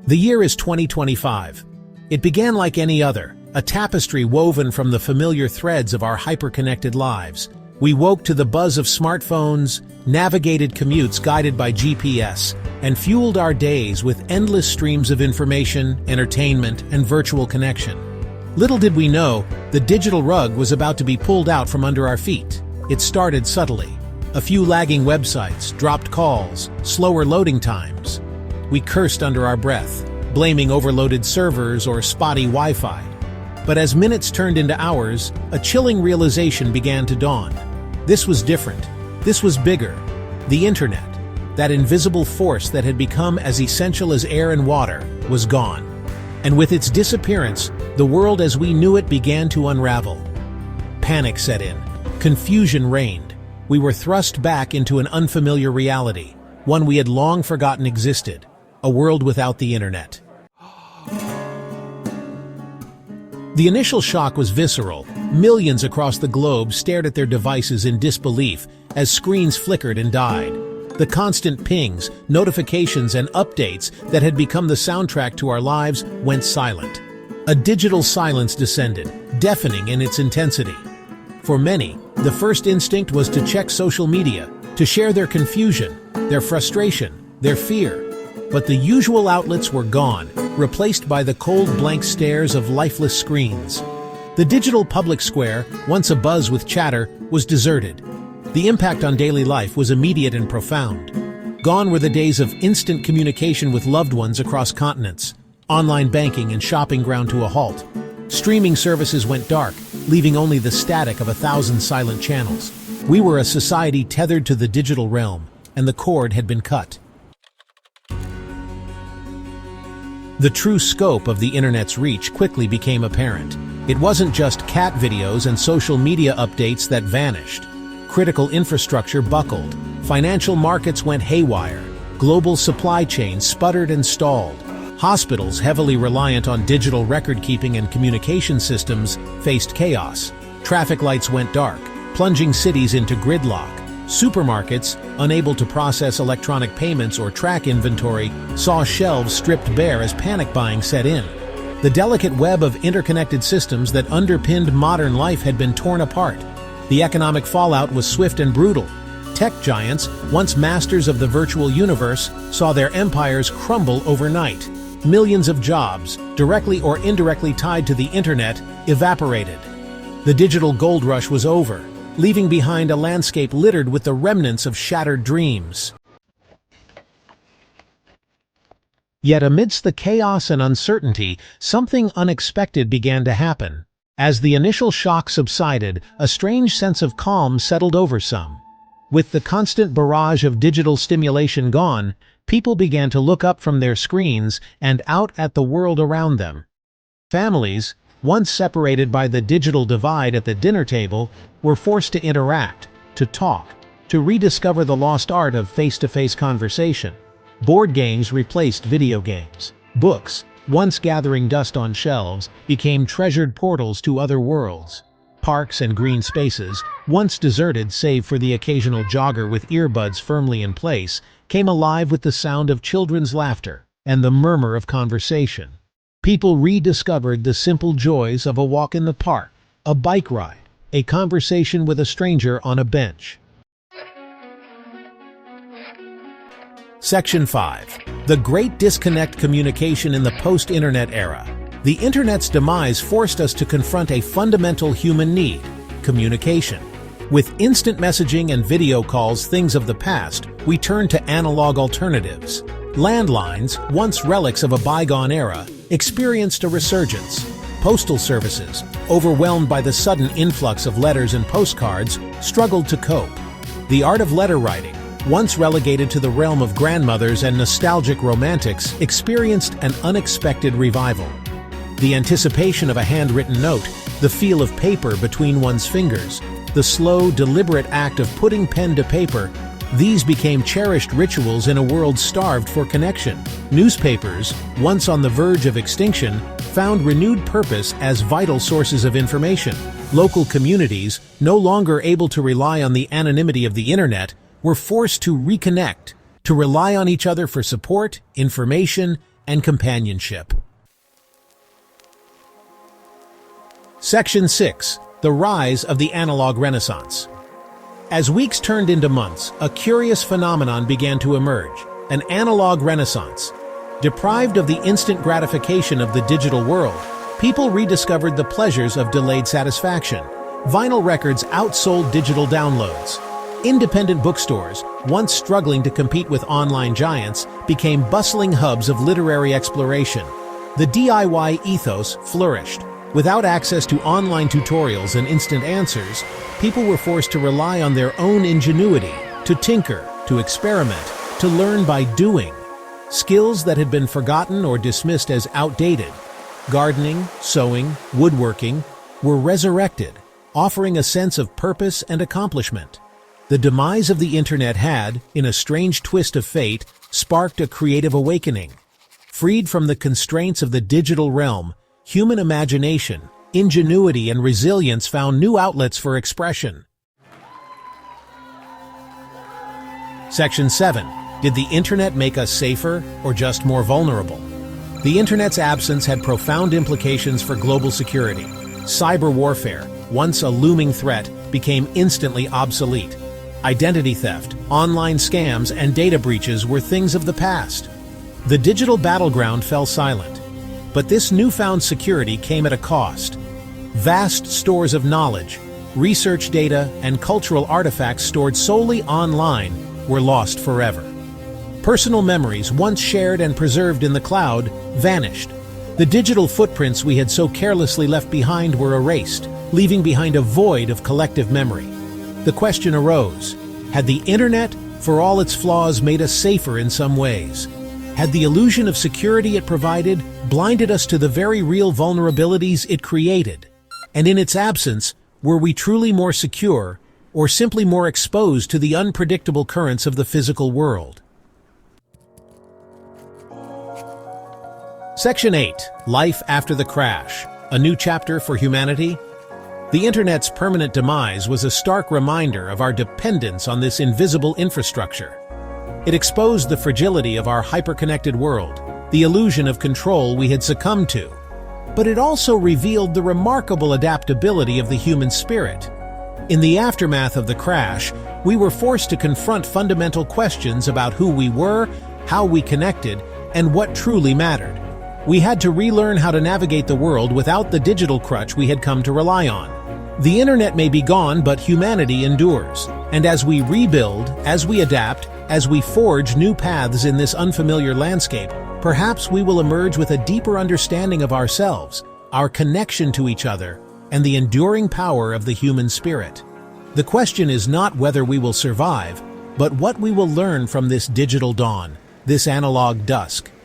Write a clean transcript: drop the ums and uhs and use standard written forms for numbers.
The year is 2025. It began like any other, a tapestry woven from the familiar threads of our hyper-connected lives. We woke to the buzz of smartphones, navigated commutes guided by GPS, and fueled our days with endless streams of information, entertainment, and virtual connection. Little did we know, the digital rug was about to be pulled out from under our feet. It started subtly. A few lagging websites, dropped calls, slower loading times. We cursed under our breath, blaming overloaded servers or spotty Wi-Fi. But as minutes turned into hours, a chilling realization began to dawn. This was different. This was bigger. The internet, that invisible force that had become as essential as air and water, was gone. And with its disappearance, the world as we knew it began to unravel. Panic set in. Confusion reigned. We were thrust back into an unfamiliar reality, one we had long forgotten existed. A world without the internet. The initial shock was visceral. Millions across the globe stared at their devices in disbelief as screens flickered and died. The constant pings, notifications, and updates that had become the soundtrack to our lives went silent. A digital silence descended, deafening in its intensity. For many, the first instinct was to check social media, to share their confusion, their frustration, their fear. But the usual outlets were gone, replaced by the cold blank stares of lifeless screens. The digital public square, once abuzz with chatter, was deserted. The impact on daily life was immediate and profound. Gone were the days of instant communication with loved ones across continents, online banking and shopping ground to a halt. Streaming services went dark, leaving only the static of 1,000 silent channels. We were a society tethered to the digital realm, and the cord had been cut. The true scope of the internet's reach quickly became apparent. It wasn't just cat videos and social media updates that vanished. Critical infrastructure buckled. Financial markets went haywire. Global supply chains sputtered and stalled. Hospitals heavily reliant on digital record-keeping and communication systems faced chaos. Traffic lights went dark, plunging cities into gridlock. Supermarkets, unable to process electronic payments or track inventory, saw shelves stripped bare as panic buying set in. The delicate web of interconnected systems that underpinned modern life had been torn apart. The economic fallout was swift and brutal. Tech giants, once masters of the virtual universe, saw their empires crumble overnight. Millions of jobs, directly or indirectly tied to the internet, evaporated. The digital gold rush was over, leaving behind a landscape littered with the remnants of shattered dreams. Yet amidst the chaos and uncertainty, something unexpected began to happen. As the initial shock subsided, a strange sense of calm settled over some. With the constant barrage of digital stimulation gone, people began to look up from their screens and out at the world around them. Families, once separated by the digital divide at the dinner table, were forced to interact, to talk, to rediscover the lost art of face-to-face conversation. Board games replaced video games. Books, once gathering dust on shelves, became treasured portals to other worlds. Parks and green spaces, once deserted save for the occasional jogger with earbuds firmly in place, came alive with the sound of children's laughter and the murmur of conversation. People rediscovered the simple joys of a walk in the park, a bike ride, a conversation with a stranger on a bench. Section 5. The Great Disconnect: Communication in the Post-Internet Era. The Internet's demise forced us to confront a fundamental human need: communication. With instant messaging and video calls things of the past, we turned to analog alternatives. Landlines, once relics of a bygone era, experienced a resurgence. Postal services, overwhelmed by the sudden influx of letters and postcards, struggled to cope. The art of letter writing, once relegated to the realm of grandmothers and nostalgic romantics, experienced an unexpected revival. The anticipation of a handwritten note, the feel of paper between one's fingers, the slow, deliberate act of putting pen to paper, these became cherished rituals in a world starved for connection. Newspapers, once on the verge of extinction, found renewed purpose as vital sources of information. Local communities, no longer able to rely on the anonymity of the internet, were forced to reconnect, to rely on each other for support, information, and companionship. Section 6. The Rise of the Analog Renaissance. As weeks turned into months, a curious phenomenon began to emerge: an analog renaissance. Deprived of the instant gratification of the digital world, people rediscovered the pleasures of delayed satisfaction. Vinyl records outsold digital downloads. Independent bookstores, once struggling to compete with online giants, became bustling hubs of literary exploration. The DIY ethos flourished. Without access to online tutorials and instant answers, people were forced to rely on their own ingenuity, to tinker, to experiment, to learn by doing. Skills that had been forgotten or dismissed as outdated, gardening, sewing, woodworking, were resurrected, offering a sense of purpose and accomplishment. The demise of the internet had, in a strange twist of fate, sparked a creative awakening. Freed from the constraints of the digital realm, human imagination, ingenuity, and resilience found new outlets for expression. Section 7. Did the internet make us safer or just more vulnerable? The internet's absence had profound implications for global security. Cyber warfare, once a looming threat, became instantly obsolete. Identity theft, online scams, and data breaches were things of the past. The digital battleground fell silent. But this newfound security came at a cost. Vast stores of knowledge, research data, and cultural artifacts stored solely online were lost forever. Personal memories, once shared and preserved in the cloud, vanished. The digital footprints we had so carelessly left behind were erased, leaving behind a void of collective memory. The question arose: had the internet, for all its flaws, made us safer in some ways? Had the illusion of security it provided blinded us to the very real vulnerabilities it created? And in its absence, were we truly more secure, or simply more exposed to the unpredictable currents of the physical world? Section 8. Life After the Crash. A New Chapter for Humanity? The Internet's permanent demise was a stark reminder of our dependence on this invisible infrastructure. It exposed the fragility of our hyper-connected world, the illusion of control we had succumbed to. But it also revealed the remarkable adaptability of the human spirit. In the aftermath of the crash, we were forced to confront fundamental questions about who we were, how we connected, and what truly mattered. We had to relearn how to navigate the world without the digital crutch we had come to rely on. The internet may be gone, but humanity endures. And as we rebuild, as we adapt, as we forge new paths in this unfamiliar landscape, perhaps we will emerge with a deeper understanding of ourselves, our connection to each other, and the enduring power of the human spirit. The question is not whether we will survive, but what we will learn from this digital dawn, this analog dusk.